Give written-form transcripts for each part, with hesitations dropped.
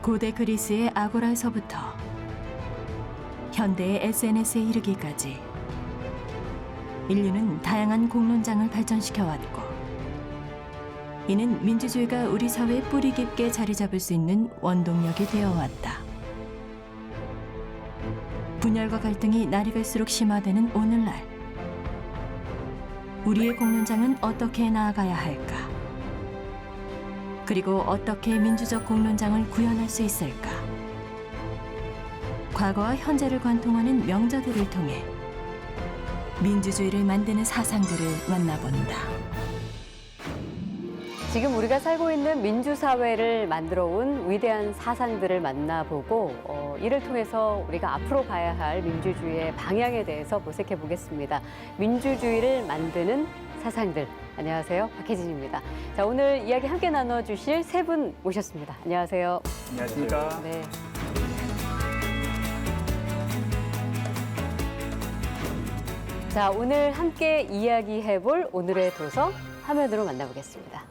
고대 그리스의 아고라에서부터 현대의 SNS에 이르기까지 인류는 다양한 공론장을 발전시켜 왔고, 이는 민주주의가 우리 사회에 뿌리 깊게 자리 잡을 수 있는 원동력이 되어 왔다. 분열과 갈등이 날이 갈수록 심화되는 오늘날, 우리의 공론장은 어떻게 나아가야 할까? 그리고 어떻게 민주적 공론장을 구현할 수 있을까? 과거와 현재를 관통하는 명저들을 통해 민주주의를 만드는 사상들을 만나본다. 지금 우리가 살고 있는 민주사회를 만들어온 위대한 사상들을 만나보고 이를 통해서 우리가 앞으로 가야 할 민주주의의 방향에 대해서 모색해 보겠습니다. 민주주의를 만드는 사상들. 안녕하세요. 박혜진입니다. 자, 오늘 이야기 함께 나눠주실 세 분 모셨습니다. 안녕하세요. 안녕하십니까. 네. 자, 오늘 함께 이야기해볼 오늘의 도서 화면으로 만나보겠습니다.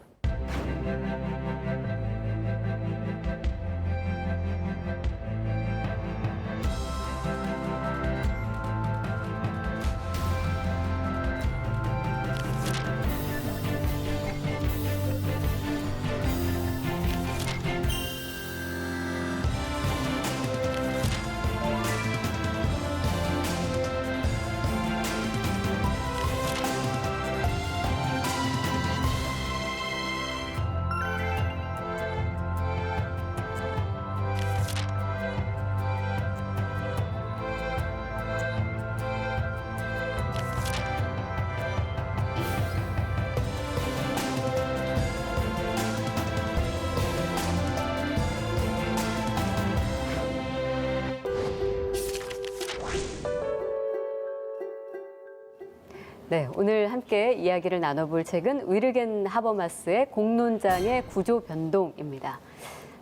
네, 오늘 함께 이야기를 나눠볼 책은 위르겐 하버마스의 공론장의 구조 변동입니다.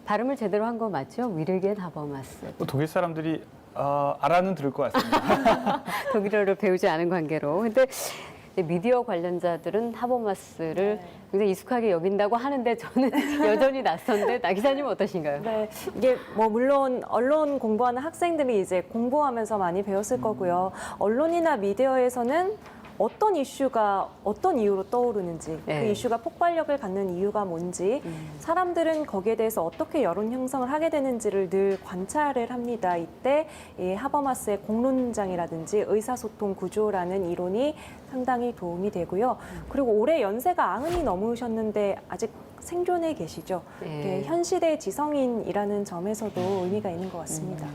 발음을 제대로 한 거 맞죠? 위르겐 하버마스. 독일 사람들이 알아는 들을 것 같습니다. 독일어를 배우지 않은 관계로. 근데 미디어 관련자들은 하버마스를 굉장히 익숙하게 여긴다고 하는데 저는 여전히 낯선데 나 기자님은 어떠신가요? 네, 이게 뭐 물론 언론 공부하는 학생들이 이제 공부하면서 많이 배웠을 거고요. 언론이나 미디어에서는 어떤 이슈가 어떤 이유로 떠오르는지, 네. 그 이슈가 폭발력을 갖는 이유가 뭔지, 사람들은 거기에 대해서 어떻게 여론 형성을 하게 되는지를 늘 관찰을 합니다. 이때 이 하버마스의 공론장이라든지 의사소통 구조라는 이론이 상당히 도움이 되고요. 그리고 올해 연세가 90이 넘으셨는데 아직 생존해 계시죠. 네. 현 시대의 지성인이라는 점에서도 의미가 있는 것 같습니다.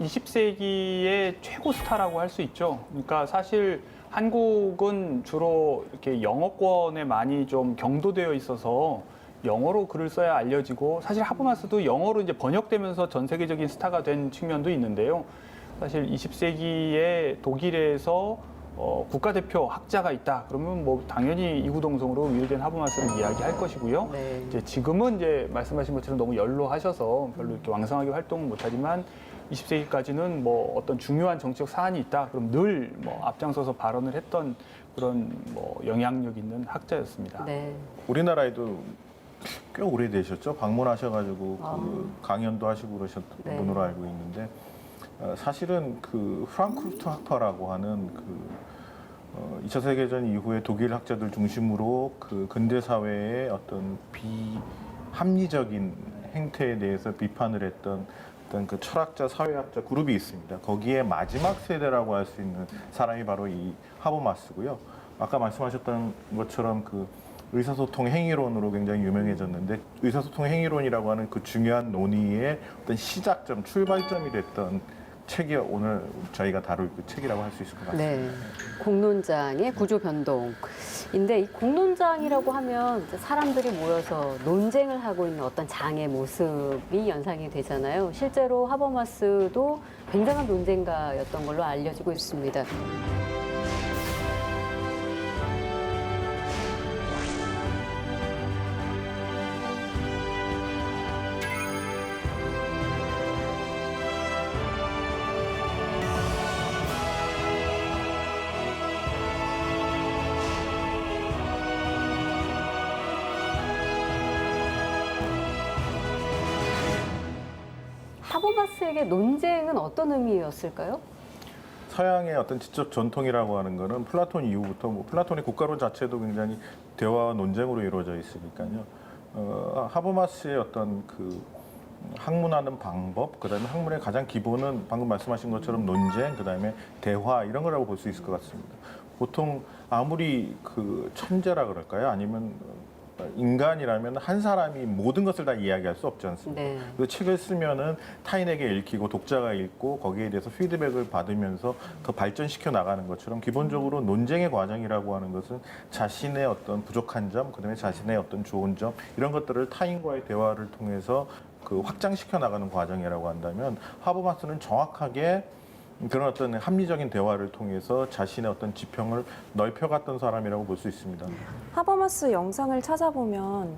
20세기의 최고 스타라고 할 수 있죠. 그러니까 사실 한국은 주로 이렇게 영어권에 많이 좀 경도되어 있어서 영어로 글을 써야 알려지고, 사실 하버마스도 영어로 이제 번역되면서 전 세계적인 스타가 된 측면도 있는데요. 사실 20세기에 독일에서 국가대표 학자가 있다 그러면 뭐 당연히 이구동성으로 위르겐 하버마스를 이야기할 것이고요. 네. 이제 지금은 이제 말씀하신 것처럼 너무 연로하셔서 별로 이렇게 왕성하게 활동은 못하지만 20세기까지는 뭐 어떤 중요한 정치적 사안이 있다 그럼 늘 뭐 앞장서서 발언을 했던 그런 뭐 영향력 있는 학자였습니다. 네. 우리나라에도 꽤 오래되셨죠. 방문하셔가지고 그 강연도 하시고 그러셨던 네. 분으로 알고 있는데, 사실은 그 프랑크푸르트 학파라고 하는 그 2차 세계전 이후에 독일 학자들 중심으로 그 근대 사회의 어떤 비합리적인 행태에 대해서 비판을 했던 어떤 그 철학자, 사회학자 그룹이 있습니다. 거기에 마지막 세대라고 할 수 있는 사람이 바로 이 하버마스고요. 아까 말씀하셨던 것처럼 그 의사소통 행위론으로 굉장히 유명해졌는데, 의사소통 행위론이라고 하는 그 중요한 논의의 어떤 시작점, 출발점이 됐던 책이 오늘 저희가 다룰 그 책이라고 할 수 있을 것 같습니다. 네. 공론장의 구조 변동인데, 이 공론장이라고 하면 이제 사람들이 모여서 논쟁을 하고 있는 어떤 장의 모습이 연상이 되잖아요. 실제로 하버마스도 굉장한 논쟁가였던 걸로 알려지고 있습니다. 하버마스에게 논쟁은 어떤 의미였을까요? 서양의 어떤 지적 전통이라고 하는 거는 플라톤 이후부터 뭐 플라톤의 국가론 자체도 굉장히 대화와 논쟁으로 이루어져 있으니까요. 하버마스의 어떤 그 학문하는 방법, 그다음에 학문의 가장 기본은 방금 말씀하신 것처럼 논쟁, 그다음에 대화 이런 거라고 볼 수 있을 것 같습니다. 보통 아무리 그 천재라 그럴까요? 아니면 인간이라면 한 사람이 모든 것을 다 이야기할 수 없지 않습니까? 네. 그 책을 쓰면은 타인에게 읽히고 독자가 읽고 거기에 대해서 피드백을 받으면서 더 발전시켜 나가는 것처럼 기본적으로 논쟁의 과정이라고 하는 것은 자신의 어떤 부족한 점, 그다음에 자신의 어떤 좋은 점 이런 것들을 타인과의 대화를 통해서 그 확장시켜 나가는 과정이라고 한다면 하버마스는 정확하게 그런 어떤 합리적인 대화를 통해서 자신의 어떤 지평을 넓혀갔던 사람이라고 볼 수 있습니다. 하버마스 영상을 찾아보면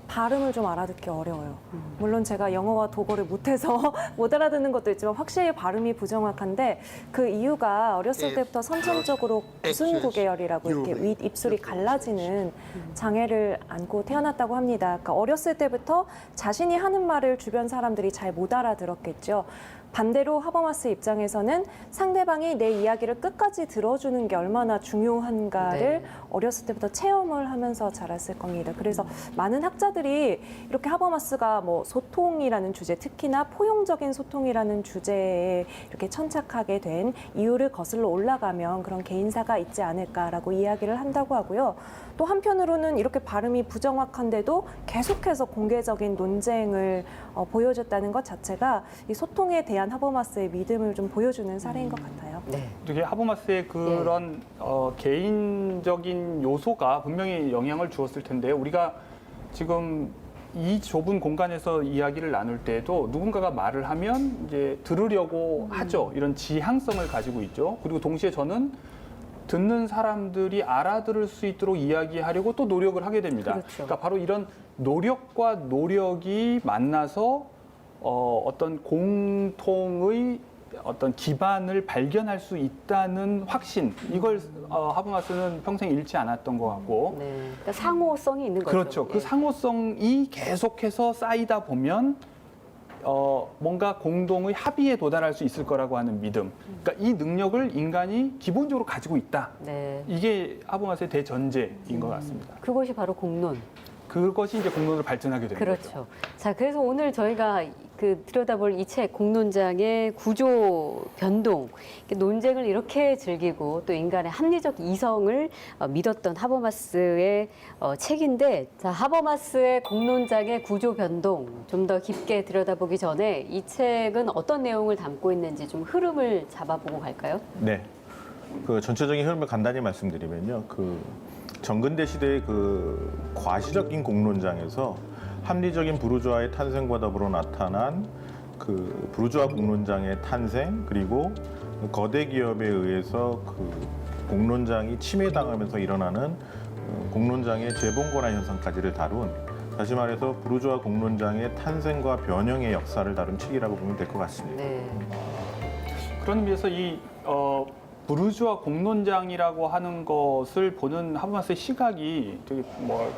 발음을 좀 알아듣기 어려워요. 물론 제가 영어와 독어를 못해서 못 알아듣는 것도 있지만 확실히 발음이 부정확한데 그 이유가 어렸을 때부터 선천적으로 구순구 계열이라고 이렇게 윗 입술이 갈라지는 장애를 안고 태어났다고 합니다. 그러니까 어렸을 때부터 자신이 하는 말을 주변 사람들이 잘 못 알아들었겠죠. 반대로 하버마스 입장에서는 상대방이 내 이야기를 끝까지 들어주는 게 얼마나 중요한가를 네. 어렸을 때부터 체험을 하면서 자랐을 겁니다. 그래서 많은 학자들이 이렇게 하버마스가 뭐 소통이라는 주제, 특히나 포용적인 소통이라는 주제에 이렇게 천착하게 된 이유를 거슬러 올라가면 그런 개인사가 있지 않을까라고 이야기를 한다고 하고요. 또 한편으로는 이렇게 발음이 부정확한데도 계속해서 공개적인 논쟁을 보여줬다는 것 자체가 이 소통에 대한 하버마스의 믿음을 좀 보여주는 사례인 것 같아요. 네. 되게 하버마스의 그런 개인적인 요소가 분명히 영향을 주었을 텐데 우리가 지금 이 좁은 공간에서 이야기를 나눌 때에도 누군가가 말을 하면 이제 들으려고 하죠. 이런 지향성을 가지고 있죠. 그리고 동시에 저는 듣는 사람들이 알아들을 수 있도록 이야기하려고 또 노력을 하게 됩니다. 그렇죠. 그러니까 바로 이런 노력과 노력이 만나서 어떤 공통의 어떤 기반을 발견할 수 있다는 확신, 이걸 하버마스는 평생 잃지 않았던 것 같고, 네. 그러니까 상호성이 있는 거죠. 그렇죠. 그 예. 상호성이 계속해서 쌓이다 보면 뭔가 공동의 합의에 도달할 수 있을 거라고 하는 믿음. 그러니까 이 능력을 인간이 기본적으로 가지고 있다. 네. 이게 하버마스의 대전제인 것 같습니다. 그것이 바로 공론. 그것이 이제 공론으로 발전하게 되는 거죠. 그렇죠. 자, 그래서 오늘 저희가 들여다볼 이 책 공론장의 구조 변동, 논쟁을 이렇게 즐기고 또 인간의 합리적 이성을 믿었던 하버마스의 책인데, 자, 하버마스의 공론장의 구조 변동 좀 더 깊게 들여다보기 전에 이 책은 어떤 내용을 담고 있는지 좀 흐름을 잡아보고 갈까요? 네. 그 전체적인 흐름을 간단히 말씀드리면요. 그 정근대 시대의 그 과시적인 공론장에서 합리적인 부르주아의 탄생과 더불어 나타난 그 부르주아 공론장의 탄생, 그리고 거대 기업에 의해서 그 공론장이 침해당하면서 일어나는 공론장의 재봉건화 현상까지를 다룬, 다시 말해서 부르주아 공론장의 탄생과 변형의 역사를 다룬 책이라고 보면 될 것 같습니다. 네. 그런 의미에서 이 부르주아 공론장이라고 하는 것을 보는 하버마스의 시각이 되게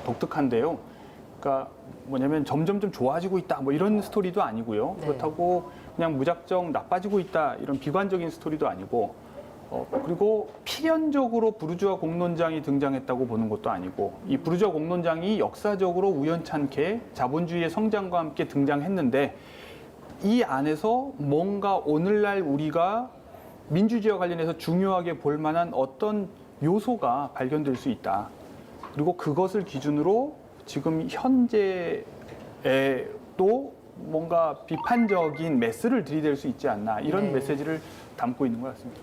독특한데요. 그러니까 뭐냐면 점점점 좋아지고 있다 뭐 이런 스토리도 아니고요. 네. 그렇다고 그냥 무작정 나빠지고 있다 이런 비관적인 스토리도 아니고, 그리고 필연적으로 부르주아 공론장이 등장했다고 보는 것도 아니고, 이 부르주아 공론장이 역사적으로 우연찮게 자본주의의 성장과 함께 등장했는데 이 안에서 뭔가 오늘날 우리가 민주주의와 관련해서 중요하게 볼 만한 어떤 요소가 발견될 수 있다. 그리고 그것을 기준으로 지금 현재에도 뭔가 비판적인 메시지를 들이댈 수 있지 않나, 이런 네. 메시지를 담고 있는 것 같습니다.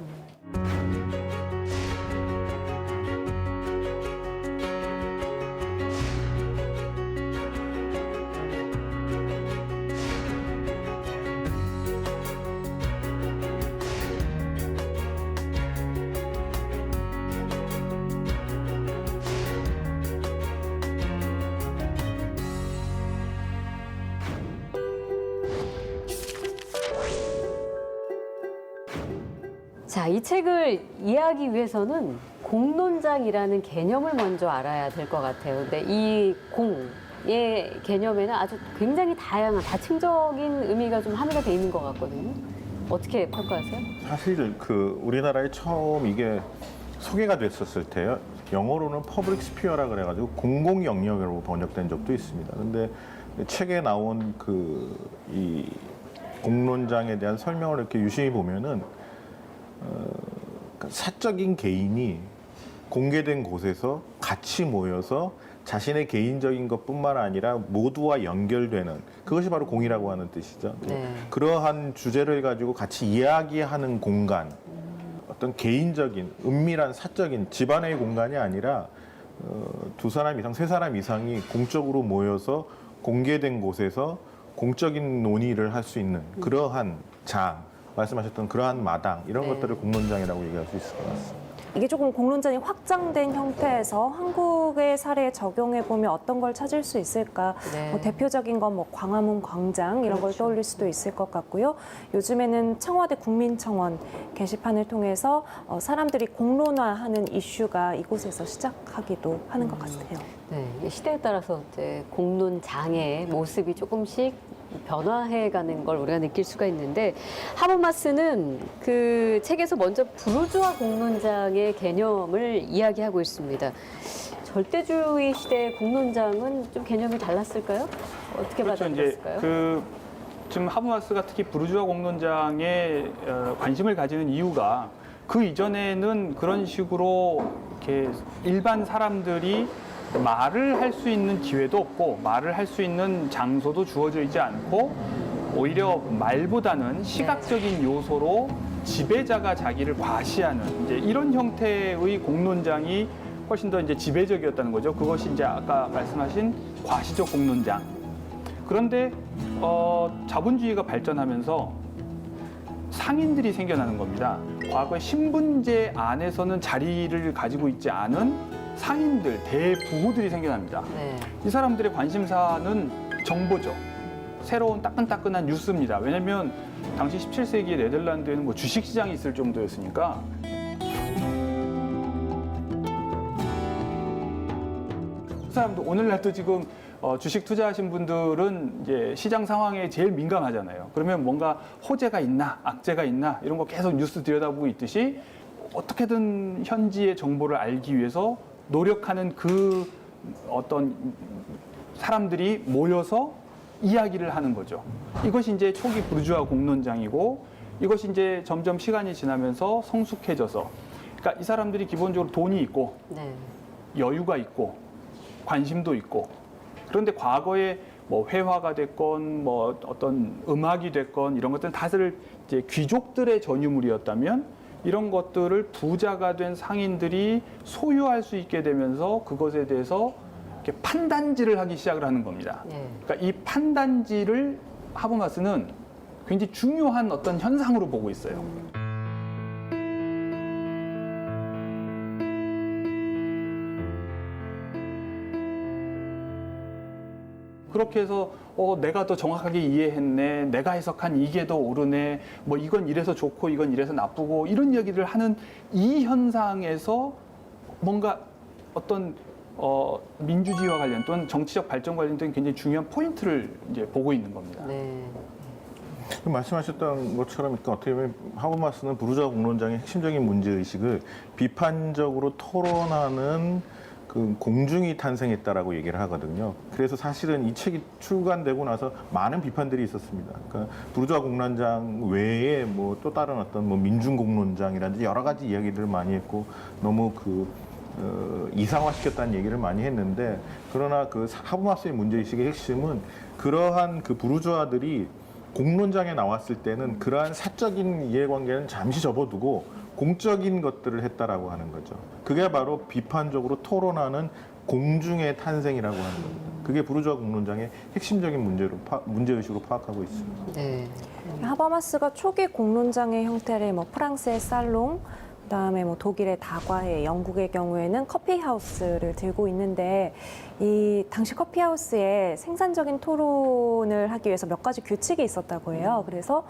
자, 이 책을 이해하기 위해서는 공론장이라는 개념을 먼저 알아야 될 것 같아요. 근데 이 공론장의 개념에는 아주 굉장히 다양한 다층적인 의미가 좀 함유가 돼 있는 것 같거든요. 어떻게 평가하세요? 사실 그 우리나라에 처음 이게 소개가 됐었을 때요. 영어로는 퍼블릭 스피어라 그래가지고 공공 영역으로 번역된 적도 있습니다. 근데 책에 나온 이 공론장에 대한 설명을 이렇게 유심히 보면은 사적인 개인이 공개된 곳에서 같이 모여서 자신의 개인적인 것뿐만 아니라 모두와 연결되는 그것이 바로 공이라고 하는 뜻이죠. 네. 그러한 주제를 가지고 같이 이야기하는 공간, 어떤 개인적인 은밀한 사적인 집안의 공간이 아니라 두 사람 이상, 세 사람 이상이 공적으로 모여서 공개된 곳에서 공적인 논의를 할 수 있는 그러한 장, 말씀하셨던 그러한 마당 이런 네. 것들을 공론장이라고 얘기할 수 있을 것 같습니다. 이게 조금 공론장이 확장된 형태에서 한국의 사례에 적용해 보면 어떤 걸 찾을 수 있을까? 네. 뭐 대표적인 건 뭐 광화문 광장 이런 걸 떠올릴 수도 있을 것 같고요. 요즘에는 청와대 국민청원 게시판을 통해서 사람들이 공론화하는 이슈가 이곳에서 시작하기도 하는 것 같아요. 네, 시대에 따라서 이제 공론장의 모습이 조금씩 변화해가는 걸 우리가 느낄 수가 있는데 하버마스는 그 책에서 먼저 부르주아 공론장의 개념을 이야기하고 있습니다. 절대주의 시대의 공론장은 좀 개념이 달랐을까요? 어떻게 그렇죠. 이제 받아들였을까요? 지금 하버마스가 특히 부르주아 공론장에 관심을 가지는 이유가 그 이전에는 그런 식으로 이렇게 일반 사람들이 말을 할 수 있는 기회도 없고 말을 할 수 있는 장소도 주어져 있지 않고 오히려 말보다는 시각적인 요소로 지배자가 자기를 과시하는 이제 이런 형태의 공론장이 훨씬 더 이제 지배적이었다는 거죠. 그것이 이제 아까 말씀하신 과시적 공론장. 그런데 자본주의가 발전하면서 상인들이 생겨나는 겁니다. 과거에 신분제 안에서는 자리를 가지고 있지 않은 상인들, 대부호들이 생겨납니다. 네. 이 사람들의 관심사는 정보죠. 새로운 따끈따끈한 뉴스입니다. 왜냐하면 당시 17세기 네덜란드에는 뭐 주식시장이 있을 정도였으니까. 그 사람도 오늘날도 지금 주식 투자하신 분들은 이제 시장 상황에 제일 민감하잖아요. 그러면 뭔가 호재가 있나, 악재가 있나 이런 거 계속 뉴스 들여다보고 있듯이 어떻게든 현지의 정보를 알기 위해서 노력하는 그 어떤 사람들이 모여서 이야기를 하는 거죠. 이것이 이제 초기 부르주아 공론장이고 이것이 이제 점점 시간이 지나면서 성숙해져서 그러니까 이 사람들이 기본적으로 돈이 있고 네. 여유가 있고 관심도 있고 그런데 과거에 뭐 회화가 됐건 뭐 어떤 음악이 됐건 이런 것들은 다들 이제 귀족들의 전유물이었다면 이런 것들을 부자가 된 상인들이 소유할 수 있게 되면서 그것에 대해서 이렇게 판단지를 하기 시작을 하는 겁니다. 네. 그러니까 이 판단지를 하버마스는 굉장히 중요한 어떤 현상으로 보고 있어요. 그렇게 해서 내가 더 정확하게 이해했네, 내가 해석한 이게 더 옳으네, 뭐 이건 이래서 좋고 이건 이래서 나쁘고 이런 얘기를 하는 이 현상에서 뭔가 어떤 민주주의와 관련 또는 정치적 발전 관련된 굉장히 중요한 포인트를 이제 보고 있는 겁니다. 네. 말씀하셨던 것처럼 그러니까 어떻게 보면 하버마스는 부르주아 공론장의 핵심적인 문제의식을 비판적으로 토론하는 그 공중이 탄생했다라고 얘기를 하거든요. 그래서 사실은 이 책이 출간되고 나서 많은 비판들이 있었습니다. 그러니까 부르주아 공론장 외에 뭐 또 다른 어떤 뭐 민중 공론장이라든지 여러 가지 이야기들을 많이 했고 너무 이상화시켰다는 얘기를 많이 했는데 그러나 그 하버마스의 문제의식의 핵심은 그러한 그 부르주아들이 공론장에 나왔을 때는 그러한 사적인 이해관계는 잠시 접어두고 공적인 것들을 했다라고 하는 거죠. 그게 바로 비판적으로 토론하는 공중의 탄생이라고 하는 겁니다. 그게 부르주아 공론장의 핵심적인 문제의식으로 파악하고 있습니다. 네. 하버마스가 초기 공론장의 형태를 뭐 프랑스의 살롱, 그다음에 뭐 독일의 다과회, 영국의 경우에는 커피하우스를 들고 있는데 이 당시 커피하우스에 생산적인 토론을 하기 위해서 몇 가지 규칙이 있었다고 해요. 그래서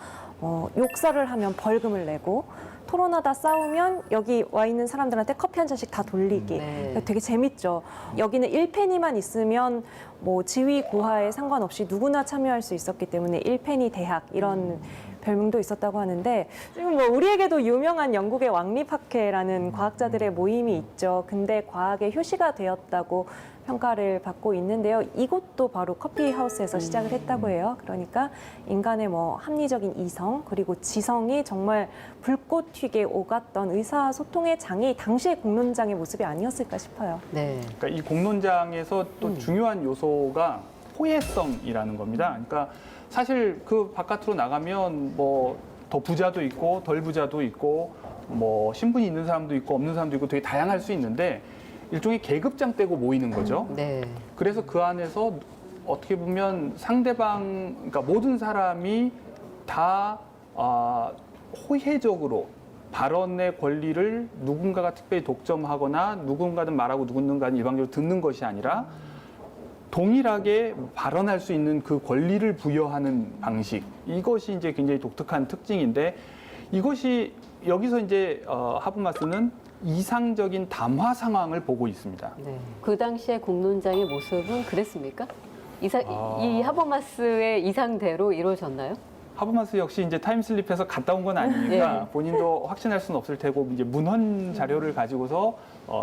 욕설을 하면 벌금을 내고 토론하다 싸우면 여기 와 있는 사람들한테 커피 한 잔씩 다 돌리기. 네. 되게 재밌죠. 여기는 1페니만 있으면 뭐 지위 고하에 상관없이 누구나 참여할 수 있었기 때문에 1페니 대학 이런 별명도 있었다고 하는데 지금 뭐 우리에게도 유명한 영국의 왕립학회라는 과학자들의 모임이 있죠. 근대 과학의 효시가 되었다고 평가를 받고 있는데요. 이곳도 바로 커피하우스에서 시작을 했다고 해요. 그러니까 인간의 뭐 합리적인 이성 그리고 지성이 정말 불꽃 튀게 오갔던 의사소통의 장이 당시의 공론장의 모습이 아니었을까 싶어요. 네. 그러니까 이 공론장에서 또 중요한 요소가 호혜성이라는 겁니다. 그러니까 사실 그 바깥으로 나가면 뭐 더 부자도 있고 덜 부자도 있고 뭐 신분이 있는 사람도 있고 없는 사람도 있고 되게 다양할 수 있는데 일종의 계급장 떼고 모이는 거죠. 네. 그래서 그 안에서 어떻게 보면 상대방, 그러니까 모든 사람이 다 호혜적으로 발언의 권리를 누군가가 특별히 독점하거나 누군가는 말하고 누군가는 일방적으로 듣는 것이 아니라 동일하게 발언할 수 있는 그 권리를 부여하는 방식. 이것이 이제 굉장히 독특한 특징인데 이것이 여기서 이제 하버마스는 이상적인 담화 상황을 보고 있습니다. 네. 그 당시의 공론장의 모습은 그랬습니까? 이 하버마스의 이상대로 이루어졌나요? 하버마스 역시 이제 타임슬립해서 갔다 온 건 아니니까 네. 본인도 확신할 수는 없을 테고 이제 문헌 자료를 가지고서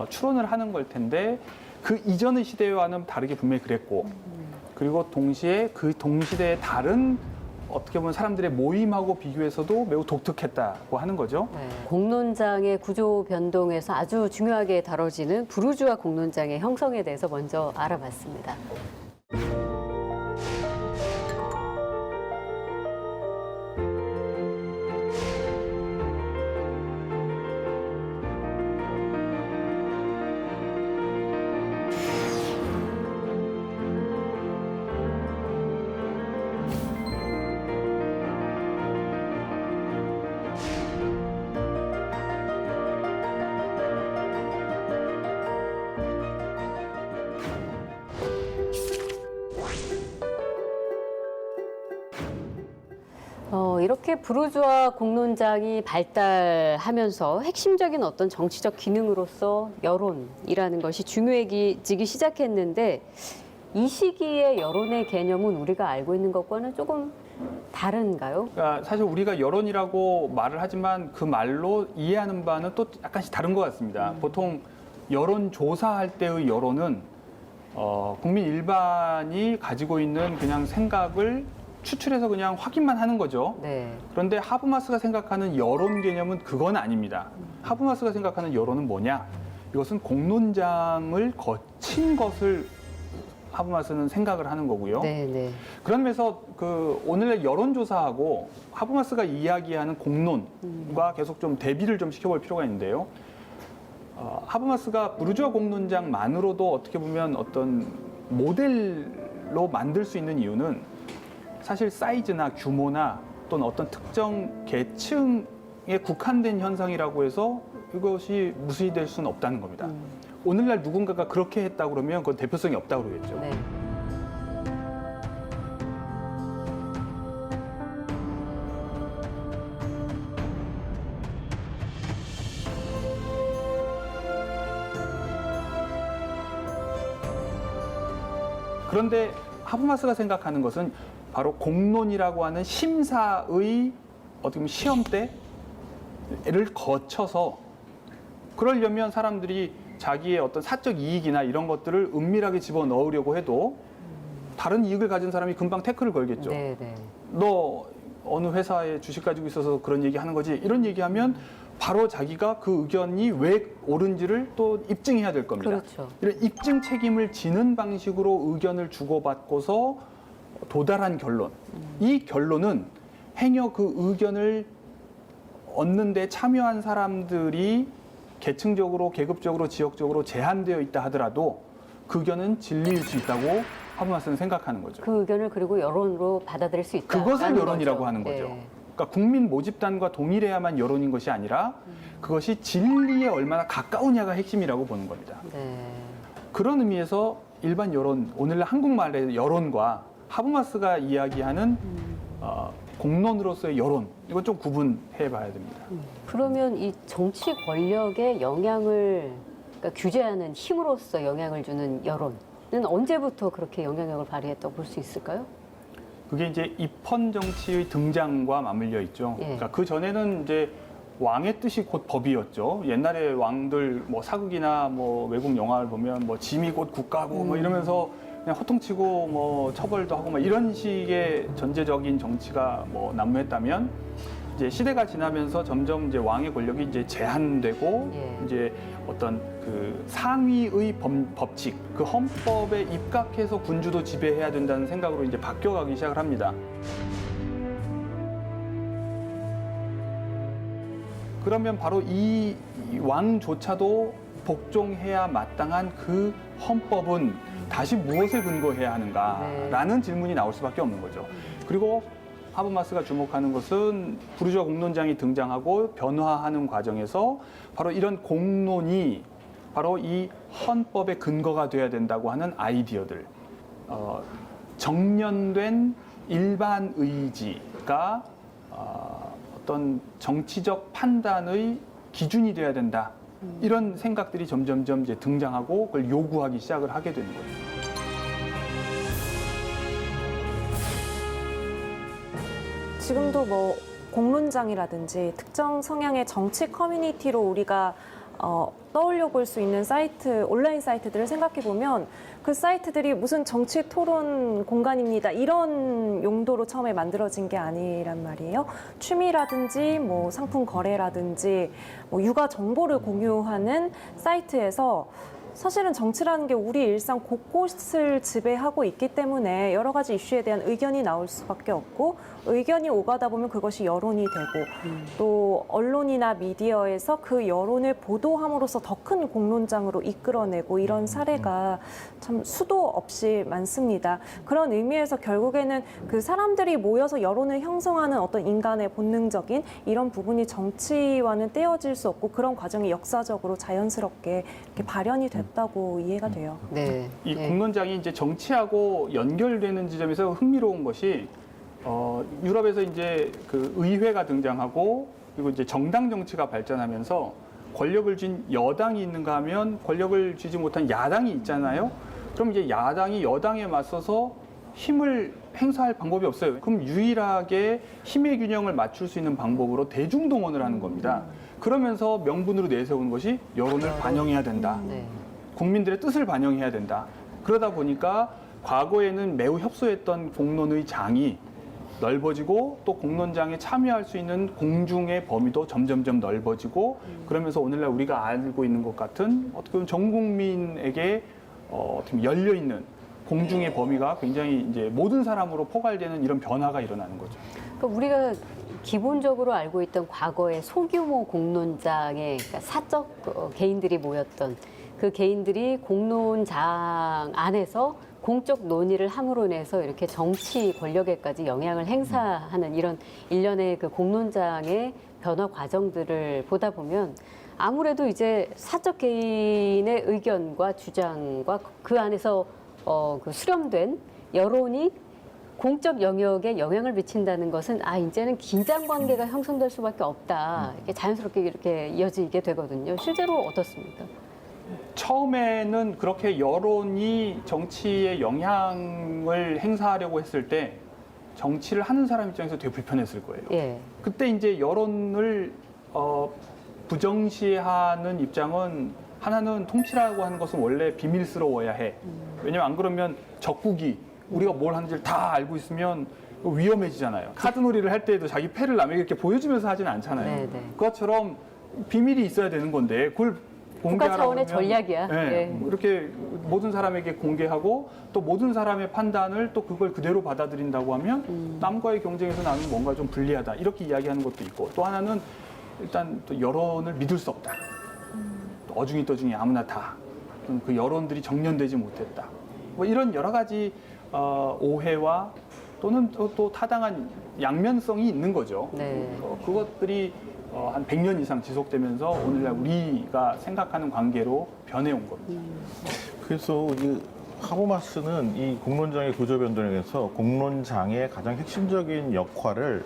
추론을 하는 걸 텐데 그 이전의 시대와는 다르게 분명히 그랬고 그리고 동시에 그 동시대의 다른 어떻게 보면 사람들의 모임하고 비교해서도 매우 독특했다고 하는 거죠. 네. 공론장의 구조 변동에서 아주 중요하게 다뤄지는 부르주아 공론장의 형성에 대해서 먼저 알아봤습니다. 이렇게 부르주아 공론장이 발달하면서 핵심적인 어떤 정치적 기능으로서 여론이라는 것이 중요해지기 시작했는데 이 시기의 여론의 개념은 우리가 알고 있는 것과는 조금 다른가요? 그러니까 사실 우리가 여론이라고 말을 하지만 그 말로 이해하는 바는 또 약간씩 다른 것 같습니다. 보통 여론 조사할 때의 여론은 국민 일반이 가지고 있는 그냥 생각을 추출해서 그냥 확인만 하는 거죠. 네. 그런데 하버마스가 생각하는 여론 개념은 그건 아닙니다. 하버마스가 생각하는 여론은 뭐냐? 이것은 공론장을 거친 것을 하버마스는 생각을 하는 거고요. 네, 네. 그런 면에서 그 오늘날 여론조사하고 하버마스가 이야기하는 공론과 계속 좀 대비를 좀 시켜볼 필요가 있는데요. 하버마스가 부르주아 공론장만으로도 어떻게 보면 어떤 모델로 만들 수 있는 이유는 사실 사이즈나 규모나 또는 어떤 특정 계층에 국한된 현상이라고 해서 이것이 무시될 수는 없다는 겁니다. 오늘날 누군가가 그렇게 했다 그러면 그건 대표성이 없다고 그러겠죠. 네. 그런데 하버마스가 생각하는 것은 바로 공론이라고 하는 심사의 어떻게 보면 시험대를 거쳐서 그러려면 사람들이 자기의 어떤 사적 이익이나 이런 것들을 은밀하게 집어넣으려고 해도 다른 이익을 가진 사람이 금방 태클을 걸겠죠. 네, 네. 너 어느 회사에 주식 가지고 있어서 그런 얘기 하는 거지? 이런 얘기하면 바로 자기가 그 의견이 왜 옳은지를 또 입증해야 될 겁니다. 그렇죠. 이런 입증 책임을 지는 방식으로 의견을 주고받고서 도달한 결론. 이 결론은 행여 그 의견을 얻는 데 참여한 사람들이 계층적으로, 계급적으로, 지역적으로 제한되어 있다 하더라도 그 의견은 진리일 수 있다고 하버마스는 생각하는 거죠. 그 의견을 그리고 여론으로 받아들일 수 있다. 그것을 여론이라고 하는 거죠. 네. 그러니까 국민 모집단과 동일해야만 여론인 것이 아니라 그것이 진리에 얼마나 가까우냐가 핵심이라고 보는 겁니다. 네. 그런 의미에서 일반 여론, 오늘날 한국말의 여론과 하버마스가 이야기하는 공론으로서의 여론 이건 좀 구분해 봐야 됩니다. 그러면 이 정치 권력에 영향을 그러니까 규제하는 힘으로써 영향을 주는 여론은 언제부터 그렇게 영향력을 발휘했다고 볼 수 있을까요? 그게 이제 입헌 정치의 등장과 맞물려 있죠. 예. 그러니까 그 전에는 이제 왕의 뜻이 곧 법이었죠. 옛날에 왕들 뭐 사극이나 뭐 외국 영화를 보면 뭐 짐이 곧 국가고 뭐 이러면서 그냥 호통치고 뭐 처벌도 하고 막 이런 식의 전제적인 정치가 뭐 난무했다면 이제 시대가 지나면서 점점 이제 왕의 권력이 이제 제한되고 예. 이제 어떤 그 상위의 법칙, 그 헌법에 입각해서 군주도 지배해야 된다는 생각으로 이제 바뀌어가기 시작을 합니다. 그러면 바로 이 왕조차도 복종해야 마땅한 그 헌법은 다시 무엇에 근거해야 하는가라는 질문이 나올 수밖에 없는 거죠. 그리고 하버마스가 주목하는 것은 부르주아 공론장이 등장하고 변화하는 과정에서 바로 이런 공론이 바로 이 헌법의 근거가 돼야 된다고 하는 아이디어들, 정년된 일반 의지가 어떤 정치적 판단의 기준이 돼야 된다. 이런 생각들이 점점점 이제 등장하고 그걸 요구하기 시작을 하게 되는 거죠. 지금도 뭐 공론장이라든지 특정 성향의 정치 커뮤니티로 우리가 떠올려 볼 수 있는 사이트, 온라인 사이트들을 생각해 보면 그 사이트들이 무슨 정치 토론 공간입니다. 이런 용도로 처음에 만들어진 게 아니란 말이에요. 취미라든지 뭐 상품 거래라든지 뭐 육아 정보를 공유하는 사이트에서 사실은 정치라는 게 우리 일상 곳곳을 지배하고 있기 때문에 여러 가지 이슈에 대한 의견이 나올 수밖에 없고 의견이 오가다 보면 그것이 여론이 되고 또 언론이나 미디어에서 그 여론을 보도함으로써 더 큰 공론장으로 이끌어내고 이런 사례가 참 수도 없이 많습니다. 그런 의미에서 결국에는 그 사람들이 모여서 여론을 형성하는 어떤 인간의 본능적인 이런 부분이 정치와는 떼어질 수 없고 그런 과정이 역사적으로 자연스럽게 이렇게 발현이 됐다고 이해가 돼요. 네. 이 네. 공론장이 이제 정치하고 연결되는 지점에서 흥미로운 것이 유럽에서 이제 그 의회가 등장하고 그리고 이제 정당 정치가 발전하면서 권력을 쥔 여당이 있는가 하면 권력을 쥐지 못한 야당이 있잖아요. 그럼 이제 야당이 여당에 맞서서 힘을 행사할 방법이 없어요. 그럼 유일하게 힘의 균형을 맞출 수 있는 방법으로 대중동원을 하는 겁니다. 그러면서 명분으로 내세우는 것이 여론을 반영해야 된다. 네. 국민들의 뜻을 반영해야 된다. 그러다 보니까 과거에는 매우 협소했던 공론의 장이 넓어지고 또 공론장에 참여할 수 있는 공중의 범위도 점점점 넓어지고 그러면서 오늘날 우리가 알고 있는 것 같은 어떻게 보면 전 국민에게 어떻게 보면 열려 있는 공중의 범위가 굉장히 이제 모든 사람으로 포괄되는 이런 변화가 일어나는 거죠. 그러니까 우리가 기본적으로 알고 있던 과거의 소규모 공론장에 그러니까 사적 개인들이 모였던 그 개인들이 공론장 안에서 공적 논의를 함으로 인해서 이렇게 정치 권력에까지 영향을 행사하는 이런 일련의 그 공론장의 변화 과정들을 보다 보면 아무래도 이제 사적 개인의 의견과 주장과 그 안에서 그 수렴된 여론이 공적 영역에 영향을 미친다는 것은 이제는 긴장 관계가 형성될 수밖에 없다. 이렇게 자연스럽게 이렇게 이어지게 되거든요. 실제로 어떻습니까? 처음에는 그렇게 여론이 정치에 영향을 행사하려고 했을 때 정치를 하는 사람 입장에서 되게 불편했을 거예요. 예. 그때 이제 여론을 부정시하는 입장은 하나는 통치라고 하는 것은 원래 비밀스러워야 해. 왜냐면 안 그러면 적국이 우리가 뭘 하는지를 다 알고 있으면 위험해지잖아요. 카드놀이를 할 때에도 자기 패를 남에게 이렇게 보여주면서 하지는 않잖아요. 네네. 그것처럼 비밀이 있어야 되는 건데 그걸 국가 공개하라고 차원의 하면, 전략이야. 네, 예. 이렇게 모든 사람에게 공개하고 또 모든 사람의 판단을 또 그걸 그대로 받아들인다고 하면 남과의 경쟁에서 나는 뭔가 좀 불리하다 이렇게 이야기하는 것도 있고 또 하나는 일단 또 여론을 믿을 수 없다. 또 어중이 떠중이 아무나 다. 그 여론들이 정련되지 못했다. 뭐 이런 여러 가지 오해와 또는 또 타당한 양면성이 있는 거죠. 네. 그것들이 한 100년 이상 지속되면서 오늘날 우리가 생각하는 관계로 변해온 겁니다. 그래서 이 하버마스는 이 공론장의 구조 변동에서 공론장의 가장 핵심적인 역할을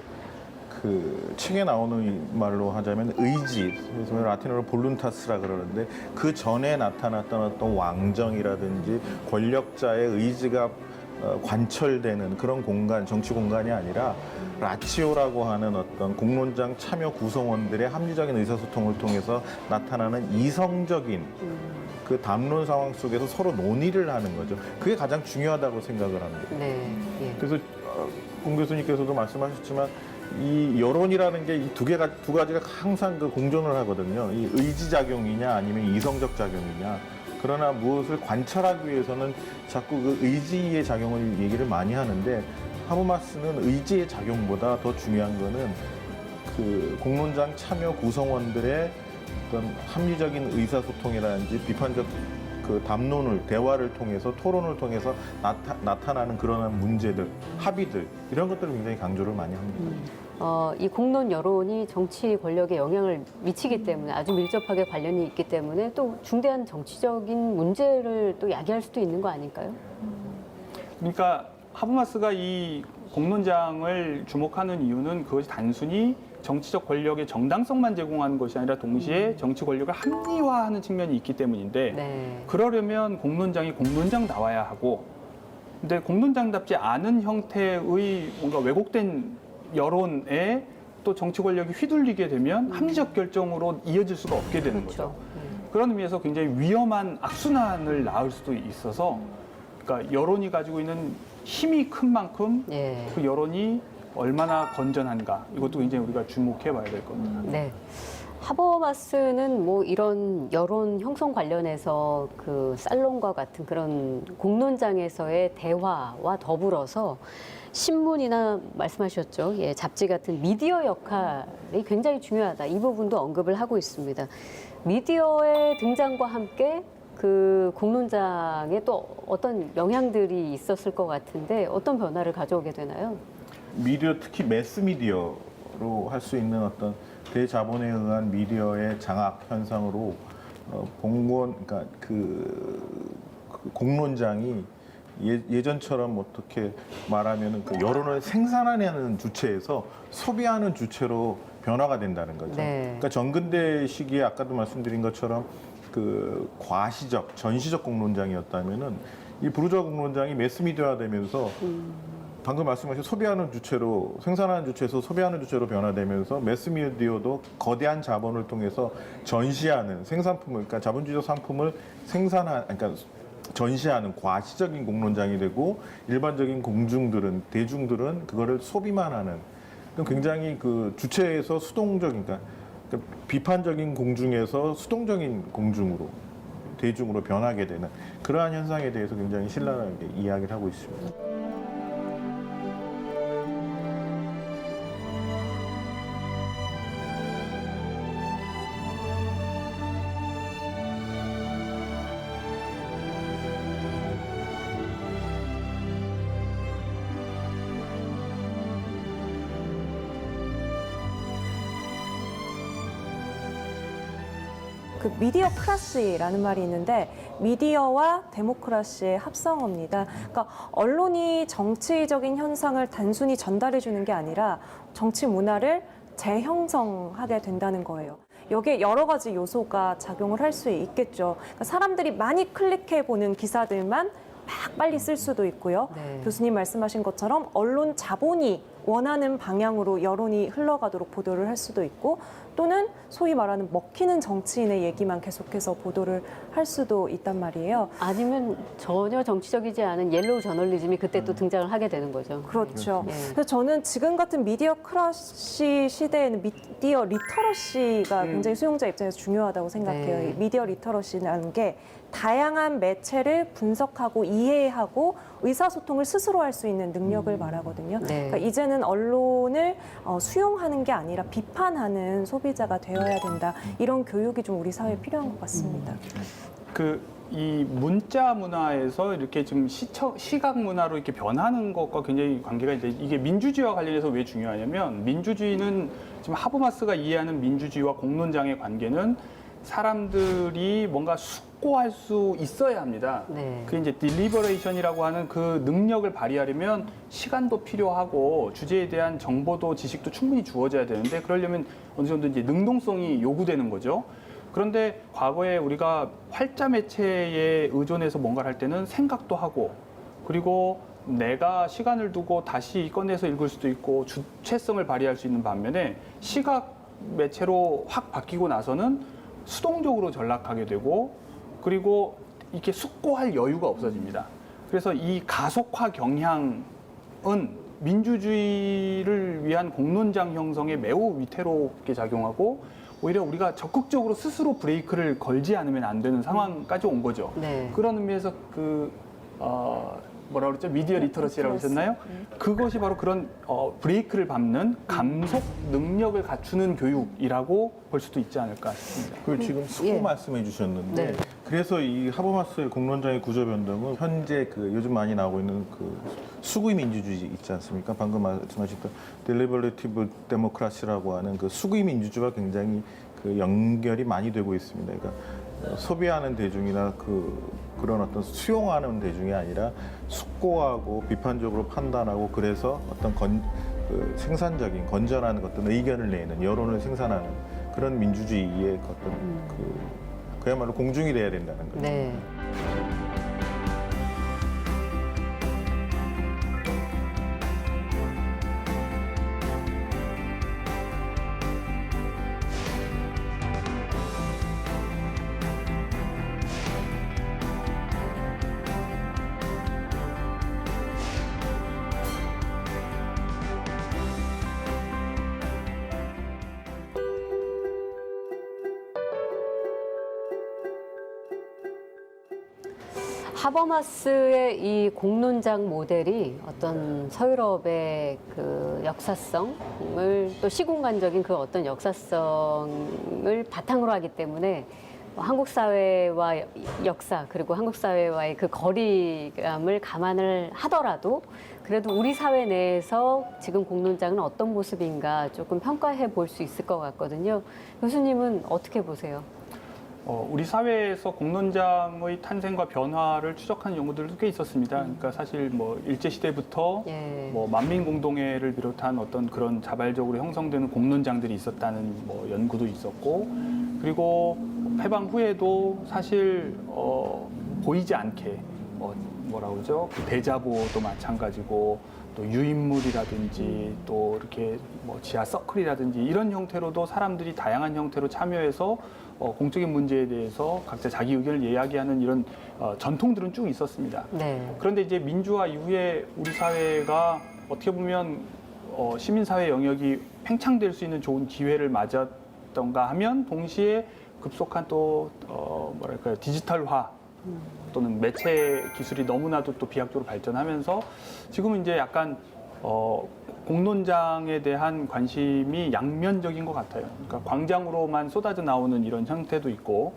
그 책에 나오는 말로 하자면 의지, 그래서 라틴어로 볼룬타스라 그러는데 그 전에 나타났던 어떤 왕정이라든지 권력자의 의지가 관철되는 그런 공간, 정치 공간이 아니라 라치오라고 하는 어떤 공론장 참여 구성원들의 합리적인 의사소통을 통해서 나타나는 이성적인 그 담론 상황 속에서 서로 논의를 하는 거죠. 그게 가장 중요하다고 생각을 합니다. 네. 예. 그래서 공 교수님께서도 말씀하셨지만 이 여론이라는 게 이 두 가지가 항상 그 공존을 하거든요. 이 의지 작용이냐 아니면 이성적 작용이냐. 그러나 무엇을 관찰하기 위해서는 자꾸 그 의지의 작용을 얘기를 많이 하는데 하버마스는 의지의 작용보다 더 중요한 거는 그 공론장 참여 구성원들의 어떤 합리적인 의사소통이라든지 비판적 그 담론을 대화를 통해서 토론을 통해서 나타나는 그런 문제들, 합의들 이런 것들을 굉장히 강조를 많이 합니다. 이 공론 여론이 정치 권력에 영향을 미치기 때문에 아주 밀접하게 관련이 있기 때문에 또 중대한 정치적인 문제를 또 야기할 수도 있는 거 아닐까요? 그러니까 하버마스가 이 공론장을 주목하는 이유는 그것이 단순히 정치적 권력의 정당성만 제공하는 것이 아니라 동시에 정치 권력을 합리화하는 측면이 있기 때문인데 네. 그러려면 공론장이 공론장 나와야 하고 근데 공론장답지 않은 형태의 뭔가 왜곡된 여론에 또 정치 권력이 휘둘리게 되면 합리적 결정으로 이어질 수가 없게 되는 그렇죠. 거죠. 그런 의미에서 굉장히 위험한 악순환을 낳을 수도 있어서 그러니까 여론이 가지고 있는 힘이 큰 만큼 예. 그 여론이 얼마나 건전한가 이것도 굉장히 우리가 주목해 봐야 될 겁니다. 네. 하버마스는 뭐 이런 여론 형성 관련해서 그 살론과 같은 그런 공론장에서의 대화와 더불어서 신문이나 말씀하셨죠. 예, 잡지 같은 미디어 역할이 굉장히 중요하다. 이 부분도 언급을 하고 있습니다. 미디어의 등장과 함께 그 공론장에 또 어떤 영향들이 있었을 것 같은데 어떤 변화를 가져오게 되나요? 미디어, 특히 매스미디어로 할 수 있는 어떤 대자본에 의한 미디어의 장악 현상으로 그러니까 그 공론장이 예전처럼 어떻게 말하면 그 여론을 생산하는 주체에서 소비하는 주체로 변화가 된다는 거죠. 네. 그러니까 정근대 시기에 아까도 말씀드린 것처럼 그 과시적, 전시적 공론장이었다면은 이 부르주아 공론장이 매스미디어화되면서 방금 말씀하신 소비하는 주체로 생산하는 주체에서 소비하는 주체로 변화되면서 매스미디어도 거대한 자본을 통해서 전시하는 생산품을 그러니까 자본주의적 상품을 그러니까 전시하는 과시적인 공론장이 되고 일반적인 대중들은 그거를 소비만 하는 굉장히 그 주체에서 수동적인 그러니까 비판적인 공중에서 수동적인 공중으로 대중으로 변하게 되는 그러한 현상에 대해서 굉장히 신랄하게 이야기를 하고 있습니다. 그 미디어 크라시라는 말이 있는데 미디어와 데모크라시의 합성어입니다. 그러니까 언론이 정치적인 현상을 단순히 전달해 주는 게 아니라 정치 문화를 재형성하게 된다는 거예요. 여기에 여러 가지 요소가 작용을 할 수 있겠죠. 그러니까 사람들이 많이 클릭해 보는 기사들만 막 빨리 쓸 수도 있고요. 네. 교수님 말씀하신 것처럼 언론 자본이 원하는 방향으로 여론이 흘러가도록 보도를 할 수도 있고 또는 소위 말하는 먹히는 정치인의 얘기만 계속해서 보도를 할 수도 있단 말이에요. 아니면 전혀 정치적이지 않은 옐로우 저널리즘이 그때 또 등장을 하게 되는 거죠. 그렇죠. 네. 그래서 저는 지금 같은 미디어 크러쉬 시대에는 미디어 리터러시가 굉장히 수용자 입장에서 중요하다고 생각해요. 네. 이 미디어 리터러시라는 게 다양한 매체를 분석하고 이해하고 의사소통을 스스로 할 수 있는 능력을 말하거든요. 네. 그러니까 이제는 언론을 수용하는 게 아니라 비판하는 소비자가 되어야 된다. 이런 교육이 좀 우리 사회에 필요한 것 같습니다. 이 문자 문화에서 이렇게 지금 시각 문화로 이렇게 변하는 것과 굉장히 관계가 있는데 이게 민주주의와 관련해서 왜 중요하냐면 민주주의는 지금 하버마스가 이해하는 민주주의와 공론장의 관계는 사람들이 뭔가 숙고할 수 있어야 합니다. 네. 그 이제 딜리버레이션이라고 하는 그 능력을 발휘하려면 시간도 필요하고 주제에 대한 정보도 지식도 충분히 주어져야 되는데 그러려면 어느 정도 이제 능동성이 요구되는 거죠. 그런데 과거에 우리가 활자 매체에 의존해서 뭔가를 할 때는 생각도 하고 그리고 내가 시간을 두고 다시 꺼내서 읽을 수도 있고 주체성을 발휘할 수 있는 반면에 시각 매체로 확 바뀌고 나서는 수동적으로 전락하게 되고 그리고 이렇게 숙고할 여유가 없어집니다. 그래서 이 가속화 경향은 민주주의를 위한 공론장 형성에 매우 위태롭게 작용하고 오히려 우리가 적극적으로 스스로 브레이크를 걸지 않으면 안 되는 상황까지 온 거죠. 네. 그런 의미에서 뭐라 그랬죠? 미디어 리터러시라고 하셨나요? 그것이 바로 그런 브레이크를 밟는 감속 능력을 갖추는 교육이라고 볼 수도 있지 않을까 싶습니다. 그 지금 숙고 예. 말씀해 주셨는데 네. 그래서 이 하버마스의 공론장의 구조 변동은 현재 그 요즘 많이 나오고 있는 그 수구의 민주주의 있지 않습니까? 방금 말씀하셨던 딜리버레이티브 데모크라시라고 하는 그 수구의 민주주의와 굉장히 그 연결이 많이 되고 있습니다. 그러니까 소비하는 대중이나 그런 어떤 수용하는 대중이 아니라 숙고하고 비판적으로 판단하고 그래서 어떤 그 생산적인 건전한 어떤 의견을 내는 여론을 생산하는 그런 민주주의의 어떤 그야말로 공중이 돼야 된다는 거죠. 네. 하버마스의 이 공론장 모델이 어떤 서유럽의 그 역사성을 또 시공간적인 그 어떤 역사성을 바탕으로 하기 때문에 한국 사회와 역사 그리고 한국 사회와의 그 거리감을 감안을 하더라도 그래도 우리 사회 내에서 지금 공론장은 어떤 모습인가 조금 평가해 볼 수 있을 것 같거든요. 교수님은 어떻게 보세요? 우리 사회에서 공론장의 탄생과 변화를 추적하는 연구들도 꽤 있었습니다. 그러니까 사실 뭐 일제 시대부터 예. 뭐 만민공동회를 비롯한 어떤 그런 자발적으로 형성되는 공론장들이 있었다는 뭐 연구도 있었고, 그리고 해방 후에도 사실 보이지 않게 뭐라 그러죠? 그 대자보도 마찬가지고 또 유인물이라든지 또 이렇게 뭐 지하 서클이라든지 이런 형태로도 사람들이 다양한 형태로 참여해서 공적인 문제에 대해서 각자 자기 의견을 이야기하는 이런 전통들은 쭉 있었습니다. 네. 그런데 이제 민주화 이후에 우리 사회가 어떻게 보면 시민사회 영역이 팽창될 수 있는 좋은 기회를 맞았던가 하면 동시에 급속한 또 뭐랄까요 디지털화 또는 매체 기술이 너무나도 또 비약적으로 발전하면서 지금은 이제 약간 공론장에 대한 관심이 양면적인 것 같아요. 그러니까 광장으로만 쏟아져 나오는 이런 형태도 있고,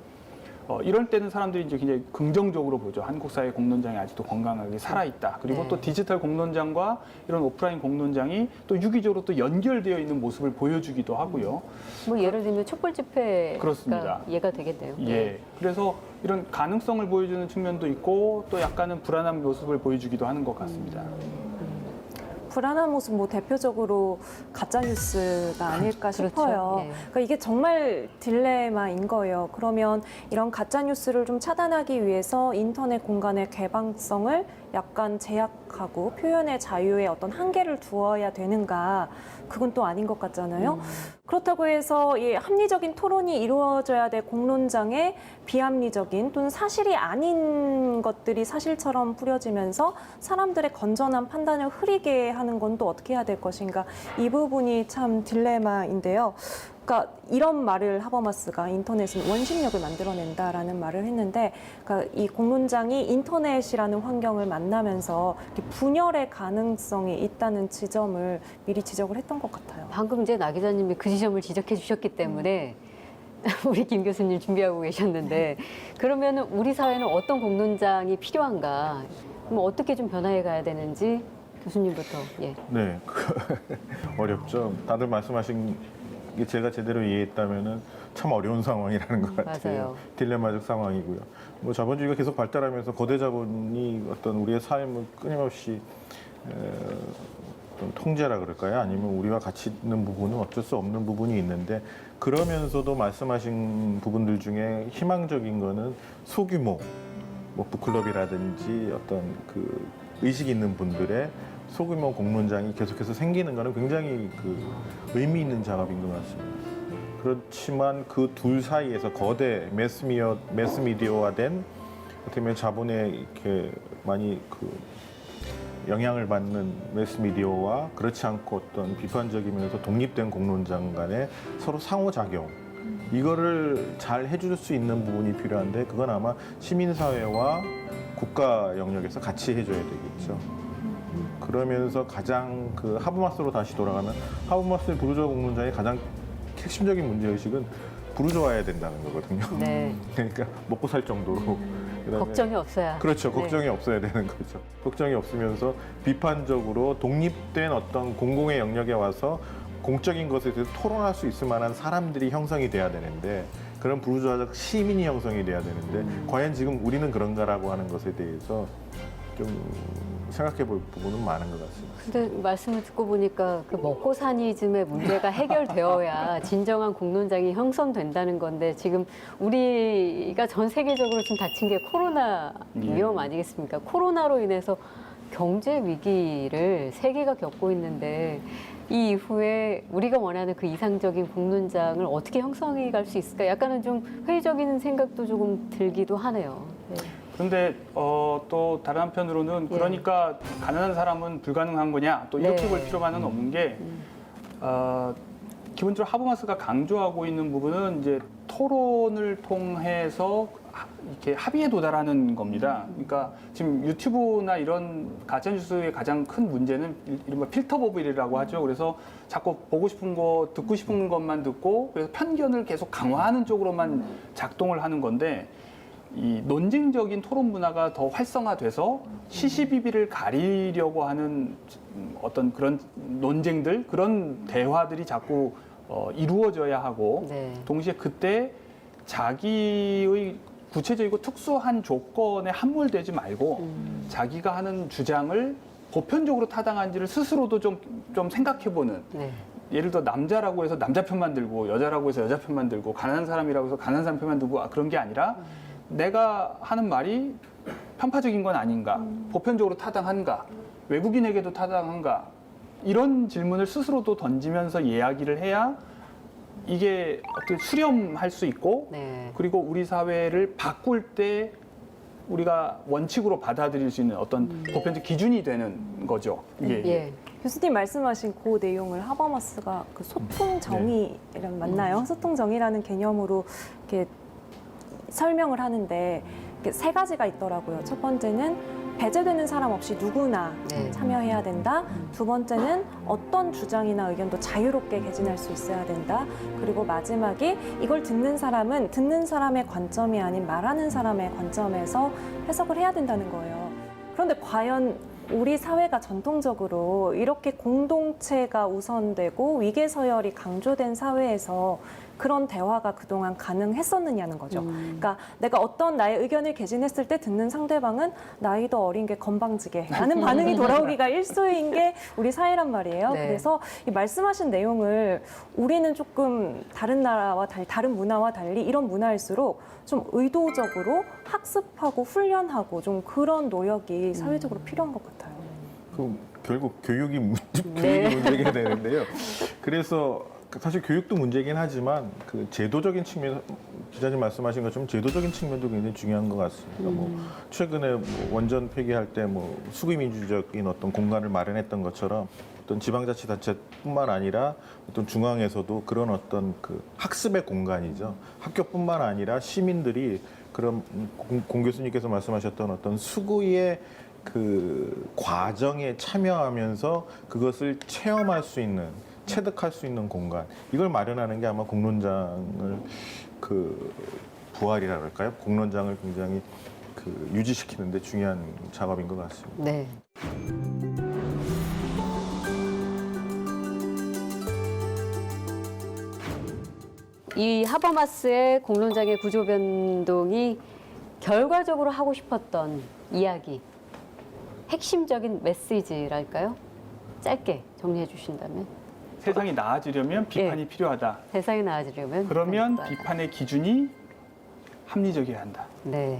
이럴 때는 사람들이 이제 굉장히 긍정적으로 보죠. 한국 사회 공론장이 아직도 건강하게 살아있다. 그리고 네. 또 디지털 공론장과 이런 오프라인 공론장이 또 유기적으로 또 연결되어 있는 모습을 보여주기도 하고요. 뭐 예를 들면 촛불 집회가 그렇습니다. 이해가 되겠네요. 예. 그래서 이런 가능성을 보여주는 측면도 있고 또 약간은 불안한 모습을 보여주기도 하는 것 같습니다. 불안한 모습 뭐 대표적으로 가짜 뉴스가 아닐까 그렇죠. 싶어요. 네. 그러니까 이게 정말 딜레마인 거예요. 그러면 이런 가짜 뉴스를 좀 차단하기 위해서 인터넷 공간의 개방성을 약간 제약하고 표현의 자유에 어떤 한계를 두어야 되는가? 그건 또 아닌 것 같잖아요. 그렇다고 해서 이 합리적인 토론이 이루어져야 될 공론장에 비합리적인 또는 사실이 아닌 것들이 사실처럼 뿌려지면서 사람들의 건전한 판단을 흐리게 하는 건 또 어떻게 해야 될 것인가. 이 부분이 참 딜레마인데요. 그러니까 이런 말을 하버마스가 인터넷은 원심력을 만들어낸다라는 말을 했는데, 그러니까 이 공론장이 인터넷이라는 환경을 만나면서 이렇게 분열의 가능성이 있다는 지점을 미리 지적을 했던 것 같아요. 방금 이제 나 기자님이 그 지점을 지적해 주셨기 때문에 우리 김 교수님 준비하고 계셨는데 그러면 우리 사회는 어떤 공론장이 필요한가? 뭐 어떻게 좀 변화해 가야 되는지 교수님부터. 예. 네, 어렵죠. 다들 말씀하신 제가 제대로 이해했다면은 참 어려운 상황이라는 것 같아요. 맞아요. 딜레마적 상황이고요. 뭐 자본주의가 계속 발달하면서 거대 자본이 어떤 우리의 삶을 끊임없이 어떤 통제라 그럴까요? 아니면 우리와 같이 있는 부분은 어쩔 수 없는 부분이 있는데 그러면서도 말씀하신 부분들 중에 희망적인 거는 소규모 뭐 북클럽이라든지 어떤 그 의식 있는 분들의 소규모 공론장이 계속해서 생기는 거는 굉장히 그 의미 있는 작업인 것 같습니다. 그렇지만 그 둘 사이에서 거대 매스미디어화된 어떻게 보면 자본에 이렇게 많이 그 영향을 받는 매스미디어와 그렇지 않고 어떤 비판적이면서 독립된 공론장 간의 서로 상호작용 이거를 잘 해줄 수 있는 부분이 필요한데 그건 아마 시민사회와 국가 영역에서 같이 해줘야 되겠죠. 그러면서 가장 그 하버마스로 다시 돌아가면 하버마스의 부르주아 공론장의 가장 핵심적인 문제의식은 부르주아해야 된다는 거거든요. 네. 그러니까 먹고 살 정도로. 그다음에 걱정이 없어야. 그렇죠. 네. 걱정이 없어야 되는 거죠. 걱정이 없으면서 비판적으로 독립된 어떤 공공의 영역에 와서 공적인 것에 대해서 토론할 수 있을 만한 사람들이 형성이 돼야 되는데 그런 부르주아적 시민이 형성이 돼야 되는데 과연 지금 우리는 그런가라고 하는 것에 대해서 좀 생각해 볼 부분은 많은 것 같습니다. 근데 말씀을 듣고 보니까 그 먹고 사니즘의 문제가 해결되어야 진정한 공론장이 형성된다는 건데 지금 우리가 전 세계적으로 지금 닥친 게 코로나 위험 아니겠습니까? 코로나로 인해서 경제 위기를 세계가 겪고 있는데 이 이후에 우리가 원하는 그 이상적인 공론장을 어떻게 형성해 갈 수 있을까? 약간은 좀 회의적인 생각도 조금 들기도 하네요. 네. 그런데 또 다른 한편으로는 예. 그러니까 가난한 사람은 불가능한 거냐 또 이렇게 네. 볼 필요만은 없는 게 기본적으로 하버마스가 강조하고 있는 부분은 이제 토론을 통해서 이렇게 합의에 도달하는 겁니다. 그러니까 지금 유튜브나 이런 가짜뉴스의 가장 큰 문제는 이른바 필터 버블이라고 하죠. 그래서 자꾸 보고 싶은 거, 듣고 싶은 것만 듣고 그래서 편견을 계속 강화하는 쪽으로만 작동을 하는 건데 이 논쟁적인 토론 문화가 더 활성화돼서 시시비비를 가리려고 하는 어떤 그런 논쟁들, 그런 대화들이 자꾸 이루어져야 하고 네. 동시에 그때 자기의 구체적이고 특수한 조건에 함몰되지 말고 자기가 하는 주장을 보편적으로 타당한지를 스스로도 좀 생각해보는 네. 예를 들어 남자라고 해서 남자 편만 들고 여자라고 해서 여자 편만 들고 가난한 사람이라고 해서 가난한 사람 편만 들고 그런 게 아니라 내가 하는 말이 편파적인 건 아닌가, 보편적으로 타당한가, 외국인에게도 타당한가 이런 질문을 스스로도 던지면서 이야기를 해야 이게 어떻게 수렴할 수 있고 네. 그리고 우리 사회를 바꿀 때 우리가 원칙으로 받아들일 수 있는 어떤 보편적 기준이 되는 거죠. 이게. 예. 교수님 말씀하신 그 내용을 하버마스가 그 소통 정의랑 맞나요? 소통 정의라는 개념으로 이렇게 설명을 하는데 이렇게 세 가지가 있더라고요. 첫 번째는 배제되는 사람 없이 누구나 네. 참여해야 된다. 두 번째는 어떤 주장이나 의견도 자유롭게 개진할 수 있어야 된다. 그리고 마지막이 이걸 듣는 사람은 듣는 사람의 관점이 아닌 말하는 사람의 관점에서 해석을 해야 된다는 거예요. 그런데 과연 우리 사회가 전통적으로 이렇게 공동체가 우선되고 위계서열이 강조된 사회에서 그런 대화가 그동안 가능했었느냐는 거죠. 그러니까 내가 어떤 나의 의견을 개진했을 때 듣는 상대방은 나이도 어린 게 건방지게 라는 반응이 돌아오기가 일수인 게 우리 사회란 말이에요. 네. 그래서 이 말씀하신 내용을 우리는 조금 다른 나라와 달리, 다른 문화와 달리 이런 문화일수록 좀 의도적으로 학습하고 훈련하고 좀 그런 노력이 사회적으로 필요한 것 같아요. 결국 교육이 네. 문제가 되는데요. 그래서 사실 교육도 문제긴 하지만 그 제도적인 측면, 기자님 말씀하신 것처럼 제도적인 측면도 굉장히 중요한 것 같습니다. 뭐 최근에 뭐 원전 폐기할 때 뭐 수구민주적인 어떤 공간을 마련했던 것처럼 어떤 지방자치단체뿐만 아니라 어떤 중앙에서도 그런 어떤 그 학습의 공간이죠. 학교뿐만 아니라 시민들이 그런 공 교수님께서 말씀하셨던 어떤 수구의 그 과정에 참여하면서 그것을 체험할 수 있는, 체득할 수 있는 공간, 이걸 마련하는 게 아마 공론장을 그 부활이라 그럴까요? 공론장을 굉장히 그 유지시키는 데 중요한 작업인 것 같습니다. 네. 이 하버마스의 공론장의 구조 변동이 결과적으로 하고 싶었던 이야기, 핵심적인 메시지랄까요? 짧게 정리해 주신다면. 세상이 나아지려면 비판이 필요하다. 세상이 나아지려면 그러면 비판이 필요하다. 비판의 기준이 합리적이어야 한다. 네.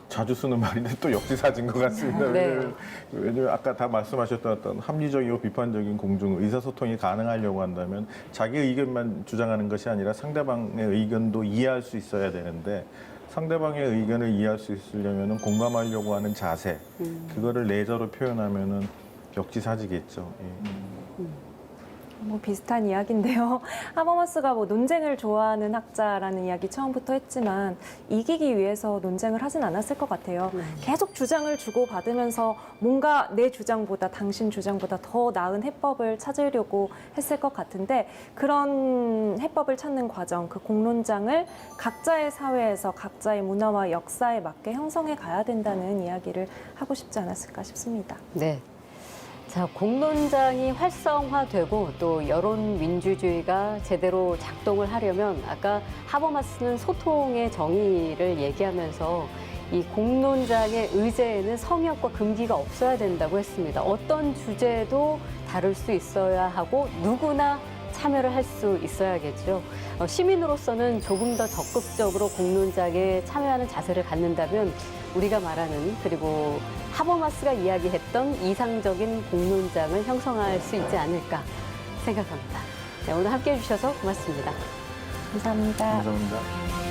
자주 쓰는 말인데 또 역지사지인 것 같습니다. 네. 왜냐면 아까 다 말씀하셨던 어떤 합리적이고 비판적인 공정, 의사소통이 가능하려고 한다면 자기 의견만 주장하는 것이 아니라 상대방의 의견도 이해할 수 있어야 되는데 상대방의 의견을 이해할 수 있으려면 공감하려고 하는 자세, 그거를 내저로 표현하면은 역지사지겠죠. 예. 뭐 비슷한 이야기인데요. 하버마스가 뭐 논쟁을 좋아하는 학자라는 이야기 처음부터 했지만 이기기 위해서 논쟁을 하진 않았을 것 같아요. 계속 주장을 주고받으면서 뭔가 내 주장보다 당신 주장보다 더 나은 해법을 찾으려고 했을 것 같은데 그런 해법을 찾는 과정, 그 공론장을 각자의 사회에서 각자의 문화와 역사에 맞게 형성해 가야 된다는 이야기를 하고 싶지 않았을까 싶습니다. 네. 자, 공론장이 활성화되고 또 여론 민주주의가 제대로 작동을 하려면 아까 하버마스는 소통의 정의를 얘기하면서 이 공론장의 의제에는 성역과 금기가 없어야 된다고 했습니다. 어떤 주제도 다룰 수 있어야 하고 누구나 참여를 할 수 있어야겠죠. 시민으로서는 조금 더 적극적으로 공론장에 참여하는 자세를 갖는다면 우리가 말하는 그리고 하버마스가 이야기했던 이상적인 공론장을 형성할 수 있지 않을까 생각합니다. 네, 오늘 함께해 주셔서 고맙습니다. 감사합니다. 감사합니다.